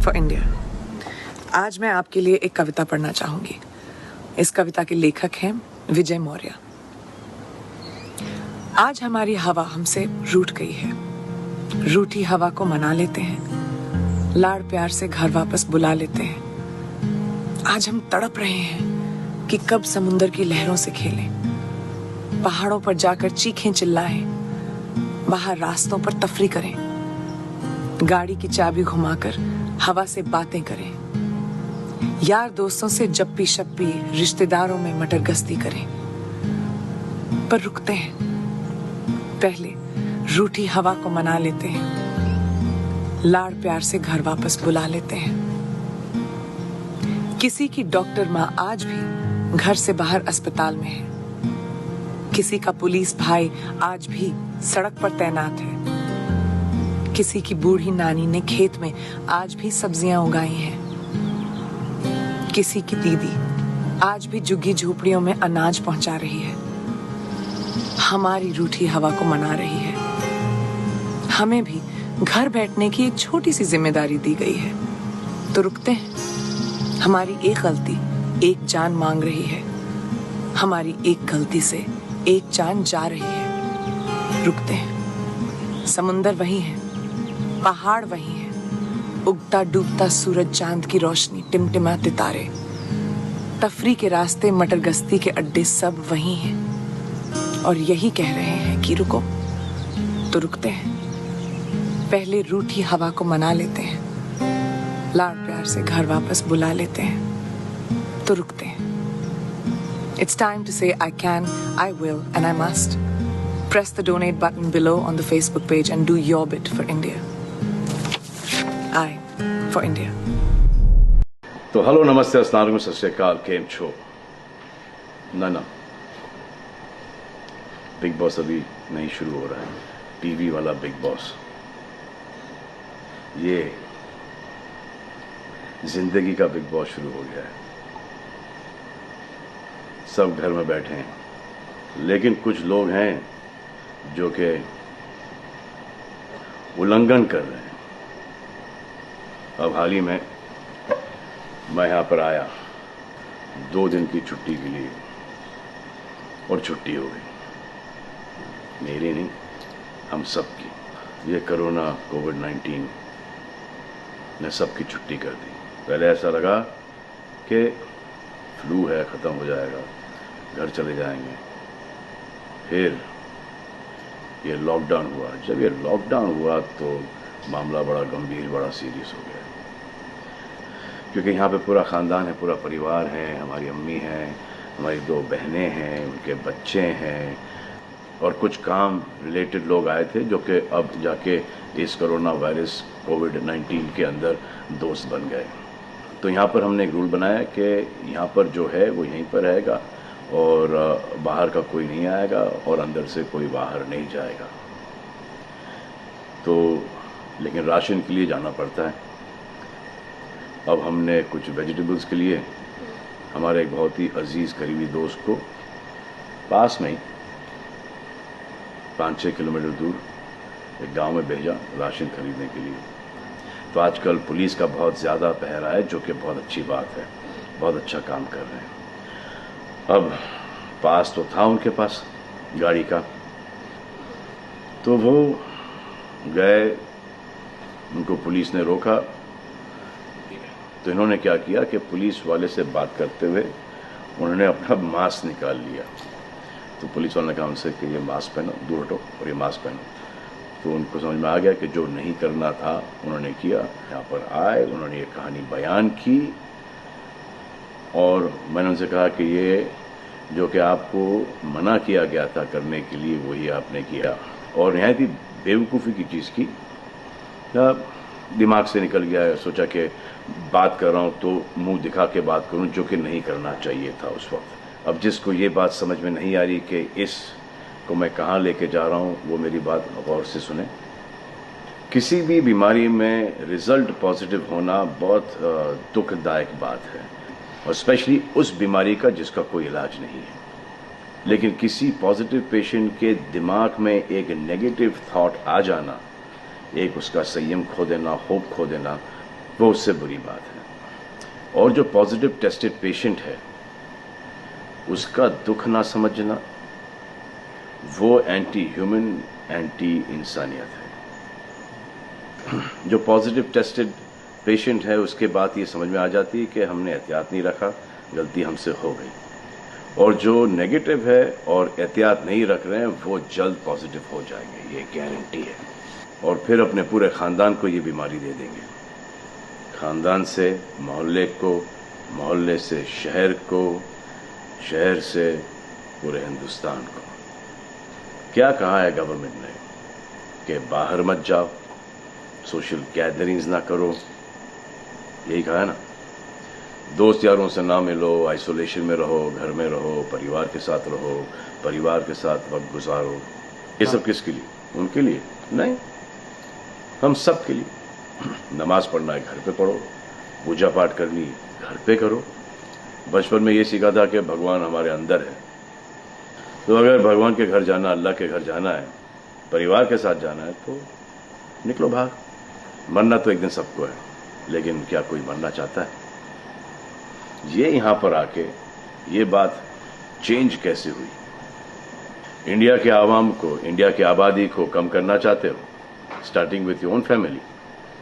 For India. आज मैं आपके लिए एक कविता पढ़ना चाहूंगी। इस कविता के लेखक हैं विजय मौर्य। आज हमारी हवा हमसे रूठ गई है, रूठी हवा को मना लेते हैं, लाड़ प्यार से घर वापस बुला लेते हैं। आज हम तड़प रहे हैं कि कब समुंदर की लहरों से खेलें, पहाड़ों पर जाकर चीखें चिल्लाएं, बाहर रास्तों पर तफरी करें, गाड़ी की चाबी घुमाकर हवा से बातें करें, यार दोस्तों से जप्पी शप्पी रिश्तेदारों में मटर गश्ती करें। पर रुकते हैं, पहले रूठी हवा को मना लेते हैं, लाड़ प्यार से घर वापस बुला लेते हैं। किसी की डॉक्टर माँ आज भी घर से बाहर अस्पताल में है, किसी का पुलिस भाई आज भी सड़क पर तैनात है, किसी की बूढ़ी नानी ने खेत में आज भी सब्जियां उगाई हैं, किसी की दीदी आज भी झुग्गी झोपड़ियों में अनाज पहुंचा रही है। हमारी रूठी हवा को मना रही है। हमें भी घर बैठने की एक छोटी सी जिम्मेदारी दी गई है, तो रुकते हैं। हमारी एक गलती एक जान मांग रही है, हमारी एक गलती से एक जान जा रही है। रुकते हैं, समुंदर वही है, पहाड़ वही है, उगता डूबता सूरज चांद की रोशनी टिमटिमाते तारे, तफरी के रास्ते मटर गश्ती के अड्डे सब वही हैं। और यही कह रहे हैं कि रुको, तो रुकते हैं। पहले रूठी हवा को मना लेते हैं, लाड़ प्यार से घर वापस बुला लेते हैं, तो रुकते हैं। It's time to say I can, I will, and I must. Press the donate button below on the Facebook page and do your bit for India. I for India. तो हेलो नमस्ते अस्सलाम वालेकुम सत श्री अकाल केम छो ना बिग बॉस अभी नहीं शुरू हो रहा है, टीवी वाला बिग बॉस। ये जिंदगी का बिग बॉस शुरू हो गया है। सब घर में बैठे हैं, लेकिन कुछ लोग हैं जो कि उल्लंघन कर रहे हैं। अब हाल ही में मैं यहाँ पर आया 2 दिन की छुट्टी के लिए, और छुट्टी हो गई। मेरी नहीं, हम सब की। ये कोरोना कोविड-19 ने सबकी छुट्टी कर दी। पहले ऐसा लगा कि फ्लू है, ख़त्म हो जाएगा, घर चले जाएंगे। फिर ये लॉकडाउन हुआ। जब ये लॉकडाउन हुआ तो मामला बड़ा गंभीर, बड़ा सीरियस हो गया, क्योंकि यहाँ पे पूरा ख़ानदान है, पूरा परिवार है। हमारी अम्मी हैं, हमारी 2 बहनें हैं, उनके बच्चे हैं, और कुछ काम रिलेटेड लोग आए थे जो कि अब जाके इस कोरोना वायरस कोविड-19 के अंदर दोस्त बन गए। तो यहाँ पर हमने एक रूल बनाया कि यहाँ पर जो है वो यहीं पर रहेगा, और बाहर का कोई नहीं आएगा, और अंदर से कोई बाहर नहीं जाएगा। तो लेकिन राशन के लिए जाना पड़ता है। अब हमने कुछ वेजिटेबल्स के लिए हमारे एक बहुत ही अजीज़ करीबी दोस्त को पास में ही 5-6 किलोमीटर दूर एक गांव में भेजा राशन खरीदने के लिए। तो आजकल पुलिस का बहुत ज़्यादा पहरा है, जो कि बहुत अच्छी बात है, बहुत अच्छा काम कर रहे हैं। अब पास तो था उनके पास गाड़ी का, तो वो गए, उनको पुलिस ने रोका। तो इन्होंने क्या किया कि पुलिस वाले से बात करते हुए उन्होंने अपना मास्क निकाल लिया। तो पुलिस वाले ने कहा उनसे कि ये मास्क पहनो, दूर हटो और ये मास्क पहनो। तो उनको समझ में आ गया कि जो नहीं करना था उन्होंने किया। यहाँ पर आए, उन्होंने ये कहानी बयान की, और मैंने उनसे कहा कि ये जो कि आपको मना किया गया था करने के लिए, वही आपने किया, और यहाँ थी बेवकूफ़ी की चीज़ की। दिमाग से निकल गया, सोचा कि बात कर रहा हूँ तो मुंह दिखा के बात करूँ, जो कि नहीं करना चाहिए था उस वक्त। अब जिसको ये बात समझ में नहीं आ रही कि इस को मैं कहाँ लेके जा रहा हूँ, वो मेरी बात गौर से सुने। किसी भी बीमारी में रिजल्ट पॉजिटिव होना बहुत दुखदायक बात है, और स्पेशली उस बीमारी का जिसका कोई इलाज नहीं है। लेकिन किसी पॉजिटिव पेशेंट के दिमाग में एक नेगेटिव थॉट आ जाना, एक उसका संयम खो देना, होप खो देना, वो उससे बुरी बात है। और जो पॉजिटिव टेस्टेड पेशेंट है उसका दुख ना समझना, वो एंटी ह्यूमन, एंटी इंसानियत है। जो पॉजिटिव टेस्टेड पेशेंट है उसके बाद ये समझ में आ जाती है कि हमने एहतियात नहीं रखा, गलती हमसे हो गई। और जो नेगेटिव है और एहतियात नहीं रख रहे हैं वो जल्द पॉजिटिव हो जाएंगे, ये गारंटी है। और फिर अपने पूरे ख़ानदान को ये बीमारी दे देंगे, ख़ानदान से मोहल्ले को, मोहल्ले से शहर को, शहर से पूरे हिंदुस्तान को। क्या कहा है गवर्नमेंट ने कि बाहर मत जाओ, सोशल गैदरिंग्स ना करो, यही कहा है ना। दोस्त यारों से ना मिलो, आइसोलेशन में रहो, घर में रहो, परिवार के साथ रहो, परिवार के साथ वक्त गुजारो। ये सब किसके लिए? उनके लिए नहीं, हम सब के लिए। नमाज पढ़ना है घर पे पढ़ो, पूजा पाठ करनी है घर पे करो। बचपन में ये सीखा था कि भगवान हमारे अंदर है, तो अगर भगवान के घर जाना, अल्लाह के घर जाना है, परिवार के साथ जाना है तो निकलो बाहर। मरना तो एक दिन सबको है, लेकिन क्या कोई मरना चाहता है? ये यहां पर आके ये बात चेंज कैसे हुई? इंडिया के आवाम को, इंडिया की आबादी को कम करना चाहते हो, starting with your own family.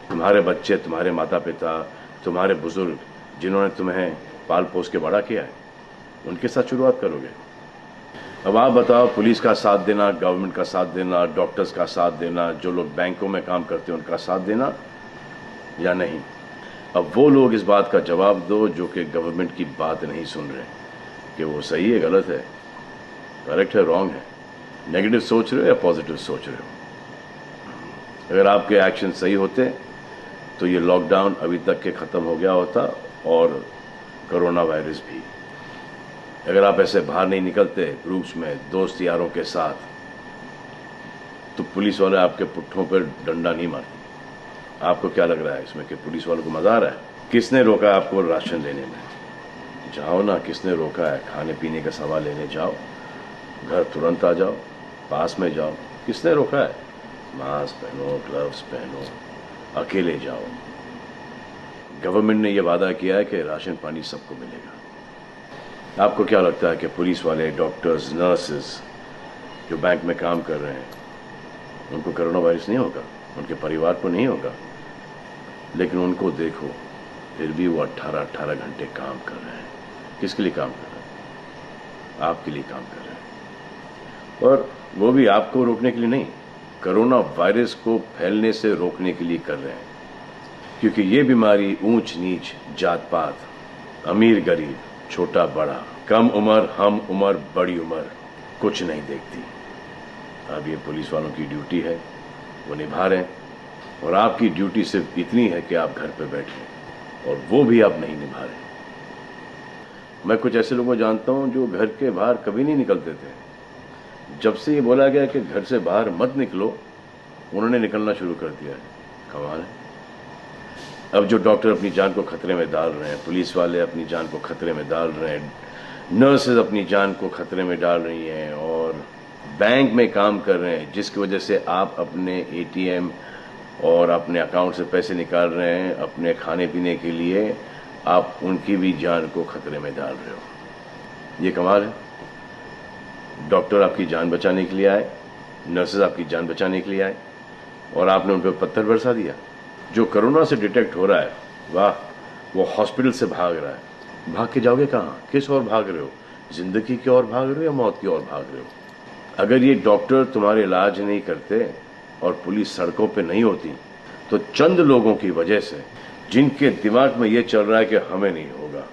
तुम्हारे बच्चे, तुम्हारे माता पिता, तुम्हारे बुजुर्ग जिन्होंने तुम्हें पाल पोस के बड़ा किया है, उनके साथ शुरुआत करोगे। अब आप बताओ, पुलिस का साथ देना, गवर्नमेंट का साथ देना, डॉक्टर्स का साथ देना, जो लोग बैंकों में काम करते हैं उनका साथ देना या नहीं? अब वो लोग इस बात का जवाब दो जो कि गवर्नमेंट की बात नहीं सुन रहे कि वो सही है, गलत है, करेक्ट है, रॉन्ग है, नेगेटिव सोच रहे हो या पॉजिटिव सोच रहे हो। अगर आपके एक्शन सही होते तो ये लॉकडाउन अभी तक के ख़त्म हो गया होता, और कोरोना वायरस भी। अगर आप ऐसे बाहर नहीं निकलते ग्रुप्स में, दोस्त यारों के साथ, तो पुलिस वाले आपके पुट्ठों पर डंडा नहीं मारते। आपको क्या लग रहा है इसमें कि पुलिस वालों को मजा आ रहा है? किसने रोका है आपको राशन लेने में? जाओ ना, किसने रोका है? खाने पीने का सामान लेने जाओ, घर तुरंत आ जाओ, पास में जाओ, किसने रोका है? मास्क पहनो, ग्लव्स पहनो, अकेले जाओ। गवर्नमेंट ने यह वादा किया है कि राशन पानी सबको मिलेगा। आपको क्या लगता है कि पुलिस वाले, डॉक्टर्स, नर्सेस जो बैंक में काम कर रहे हैं, उनको कोरोना वायरस नहीं होगा? उनके परिवार को नहीं होगा? लेकिन उनको देखो, फिर भी वो 18-18 घंटे काम कर रहे हैं। किसके लिए काम कर रहे हैं? आपके लिए काम कर रहे हैं। और वो भी आपको रोकने के लिए नहीं, कोरोना वायरस को फैलने से रोकने के लिए कर रहे हैं। क्योंकि ये बीमारी ऊंच नीच, जात पात, अमीर गरीब, छोटा बड़ा, कम उम्र, हम उम्र, बड़ी उम्र कुछ नहीं देखती। अब ये पुलिस वालों की ड्यूटी है, वो निभा रहे हैं। और आपकी ड्यूटी सिर्फ इतनी है कि आप घर पे बैठे, और वो भी आप नहीं निभा रहे। मैं कुछ ऐसे लोगों को जानता हूं जो घर के बाहर कभी नहीं निकलते थे। जब से ये बोला गया कि घर से बाहर मत निकलो, उन्होंने निकलना शुरू कर दिया है। कमाल है। अब जो डॉक्टर अपनी जान को खतरे में डाल रहे हैं, पुलिस वाले अपनी जान को खतरे में डाल रहे हैं, नर्सेज अपनी जान को खतरे में डाल रही हैं, और बैंक में काम कर रहे हैं, जिसकी वजह से आप अपने एटीएम और अपने अकाउंट से पैसे निकाल रहे हैं अपने खाने पीने के लिए, आप उनकी भी जान को खतरे में डाल रहे हो। ये कमाल है। डॉक्टर आपकी जान बचाने के लिए आए, नर्सेज आपकी जान बचाने के लिए आए, और आपने उन पर पत्थर बरसा दिया। जो कोरोना से डिटेक्ट हो रहा है, वाह, वो हॉस्पिटल से भाग रहा है। भाग के जाओगे कहाँ? किस ओर भाग रहे हो? जिंदगी की ओर भाग रहे हो या मौत की ओर भाग रहे हो? अगर ये डॉक्टर तुम्हारे इलाज नहीं करते और पुलिस सड़कों पे नहीं होती, तो चंद लोगों की वजह से, जिनके दिमाग में ये चल रहा है कि हमें नहीं होगा,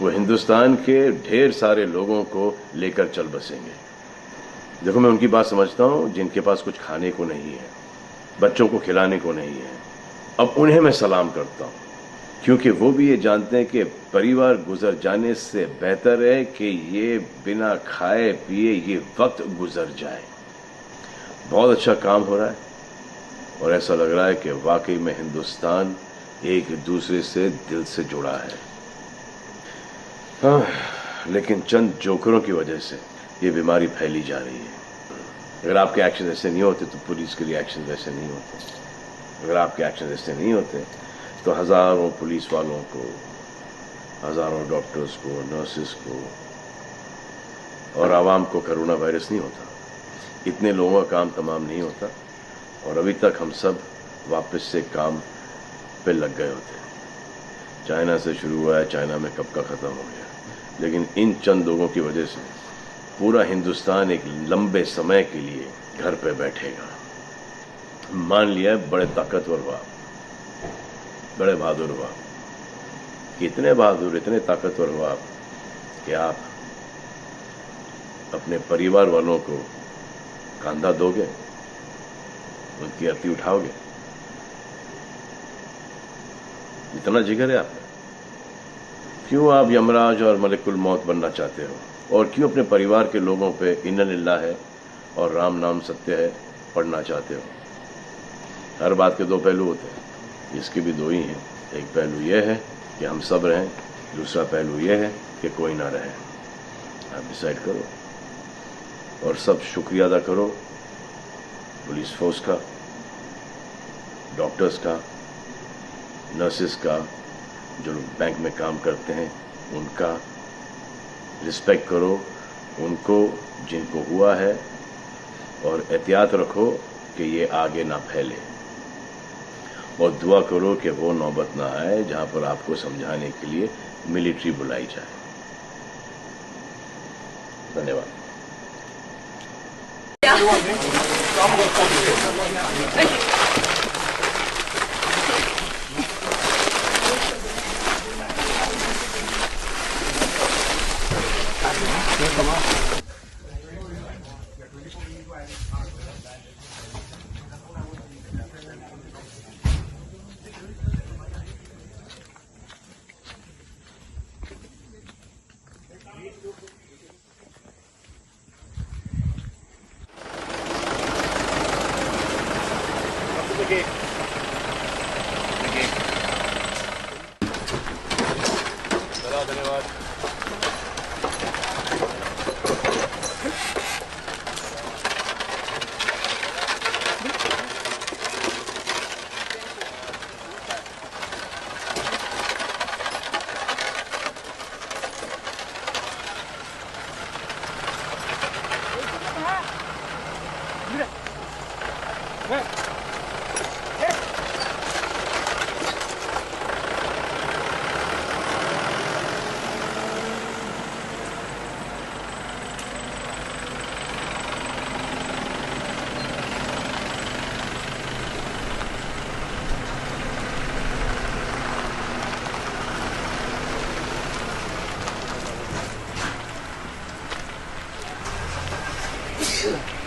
वो हिंदुस्तान के ढेर सारे लोगों को लेकर चल बसेंगे। देखो, मैं उनकी बात समझता हूँ जिनके पास कुछ खाने को नहीं है, बच्चों को खिलाने को नहीं है। अब उन्हें मैं सलाम करता हूँ, क्योंकि वो भी ये जानते हैं कि परिवार गुजर जाने से बेहतर है कि ये बिना खाए पिए ये वक्त गुजर जाए। बहुत अच्छा काम हो रहा है, और ऐसा लग रहा है कि वाकई में हिंदुस्तान एक दूसरे से दिल से जुड़ा है। हाँ, लेकिन चंद जोकरों की वजह से ये बीमारी फैली जा रही है। अगर आपके एक्शन ऐसे नहीं होते तो पुलिस के लिए एक्शन वैसे नहीं होते। अगर आपके एक्शन ऐसे नहीं होते तो हजारों पुलिस वालों को, हजारों डॉक्टर्स को, नर्सेस को और आवाम को कोरोना वायरस नहीं होता। इतने लोगों का काम तमाम नहीं होता और अभी तक हम सब वापस से काम पे लग गए होते। चाइना से शुरू हुआ है, चाइना में कब का ख़त्म हो गया, लेकिन इन चंद लोगों की वजह से पूरा हिंदुस्तान एक लंबे समय के लिए घर पे बैठेगा। मान लिया बड़े ताकतवर हुआ, बड़े बहादुर हुआ, कितने बहादुर, इतने ताकतवर हुआ कि आप अपने परिवार वालों को कंधा दोगे, उनकी अर्थी उठाओगे। इतना जिगर है आप में। क्यों आप यमराज और मलिकुल मौत बनना चाहते हो? और क्यों अपने परिवार के लोगों पे इन्ना लिल्लाह है और राम नाम सत्य है पढ़ना चाहते हो? हर बात के दो पहलू होते हैं, इसके भी दो ही हैं। एक पहलू यह है कि हम सब रहें, दूसरा पहलू यह है कि कोई ना रहे। आप डिसाइड करो और सब शुक्रिया अदा करो पुलिस फोर्स का, डॉक्टर्स का, नर्सेस का, जो लोग बैंक में काम करते हैं उनका रिस्पेक्ट करो, उनको जिनको हुआ है, और एहतियात रखो कि ये आगे ना फैले, और दुआ करो कि वो नौबत ना आए जहां पर आपको समझाने के लिए मिलिट्री बुलाई जाए। धन्यवाद। धन्यवाद। Ugh.